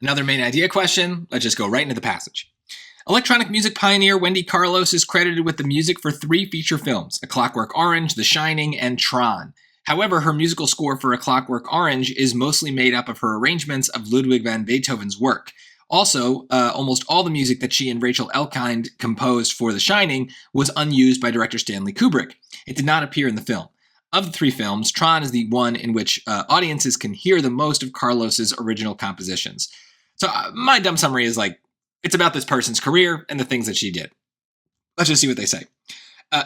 Another main idea question. Let's just go right into the passage. Electronic music pioneer Wendy Carlos is credited with the music for 3 feature films, A Clockwork Orange, The Shining, and Tron. However, her musical score for A Clockwork Orange is mostly made up of her arrangements of Ludwig van Beethoven's work. Also, almost all the music that she and Rachel Elkind composed for The Shining was unused by director Stanley Kubrick. It did not appear in the film. Of the 3 films, Tron is the one in which audiences can hear the most of Carlos's original compositions. So my dumb summary is like, it's about this person's career and the things that she did. Let's just see what they say.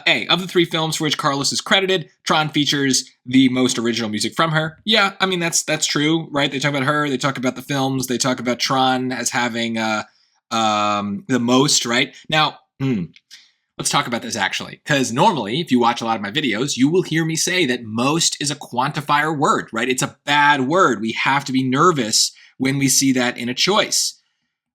A, of the 3 films for which Carlos is credited, Tron features the most original music from her. Yeah, I mean, that's true, right? They talk about her, they talk about the films, they talk about Tron as having the most, right? Now, let's talk about this actually, because normally, if you watch a lot of my videos, you will hear me say that most is a quantifier word, right? It's a bad word. We have to be nervous when we see that in a choice.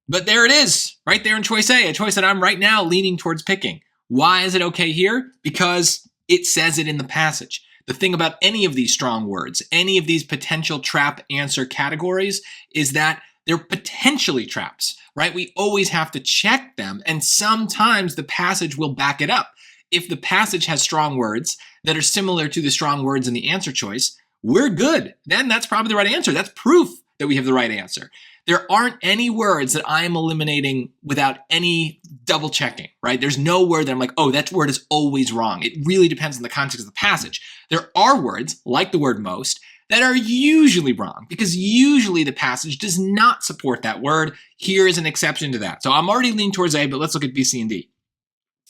But there it is, right there in choice A, a choice that I'm right now leaning towards picking. Why is it okay here? Because it says it in the passage. The thing about any of these strong words, any of these potential trap answer categories, is that they're potentially traps, right? We always have to check them, and sometimes the passage will back it up. If the passage has strong words that are similar to the strong words in the answer choice, we're good. Then that's probably the right answer. That's proof that we have the right answer. There aren't any words that I am eliminating without any double checking, right? There's no word that I'm like, oh, that word is always wrong. It really depends on the context of the passage. There are words, like the word most, that are usually wrong because usually the passage does not support that word. Here is an exception to that. So I'm already leaning towards A, but let's look at B, C, and D.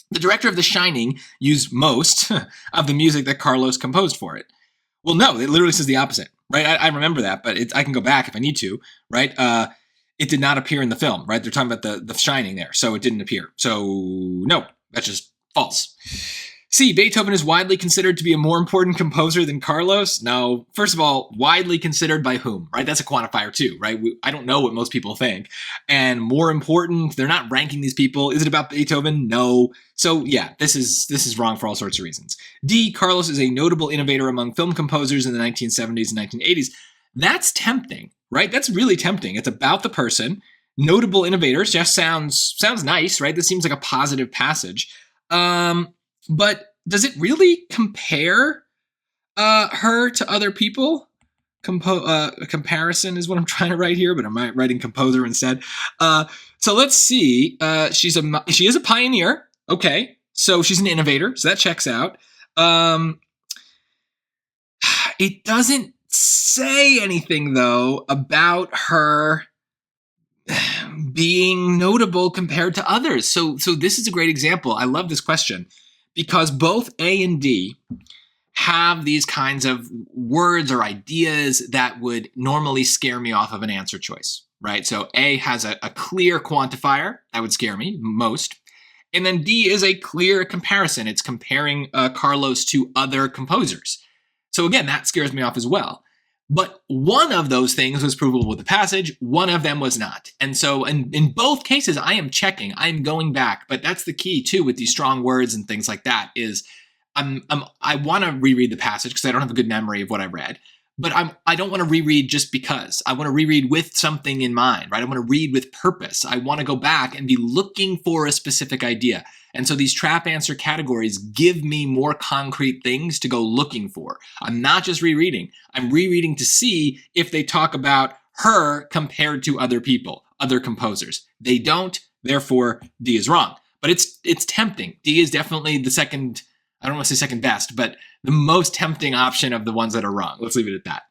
The director of The Shining used most of the music that Carlos composed for it. Well, no, it literally says the opposite, right? I remember that, but I can go back if I need to, right? It did not appear in the film, right? They're talking about the Shining there, so it didn't appear. So no, that's just false. C, Beethoven is widely considered to be a more important composer than Carlos. No, first of all, widely considered by whom, right? That's a quantifier too, right? I don't know what most people think. And more important, they're not ranking these people. Is it about Beethoven? No. So yeah, this is wrong for all sorts of reasons. D, Carlos is a notable innovator among film composers in the 1970s and 1980s. That's tempting, right? That's really tempting. It's about the person. Notable innovators just sounds nice, right? This seems like a positive passage. But does it really compare her to other people? Comparison is what I'm trying to write here, but I'm writing composer instead. So let's see. She is a pioneer. Okay, so she's an innovator, so that checks out. It doesn't say anything though about her being notable compared to others. So this is a great example. I love this question. Because both A and D have these kinds of words or ideas that would normally scare me off of an answer choice, right? So A has a clear quantifier that would scare me most. And then D is a clear comparison. It's comparing Carlos to other composers. So again, that scares me off as well. But one of those things was provable with the passage. One of them was not. And so in both cases, I am checking. I'm going back. But that's the key, too, with these strong words and things like that is I want to reread the passage because I don't have a good memory of what I read. But I don't want to reread just because. I want to reread with something in mind, right? I want to read with purpose. I want to go back and be looking for a specific idea. And so these trap answer categories give me more concrete things to go looking for. I'm not just rereading. I'm rereading to see if they talk about her compared to other people, other composers. They don't, therefore D is wrong. But it's tempting. D is definitely the second, I don't want to say second best, but the most tempting option of the ones that are wrong. Let's leave it at that.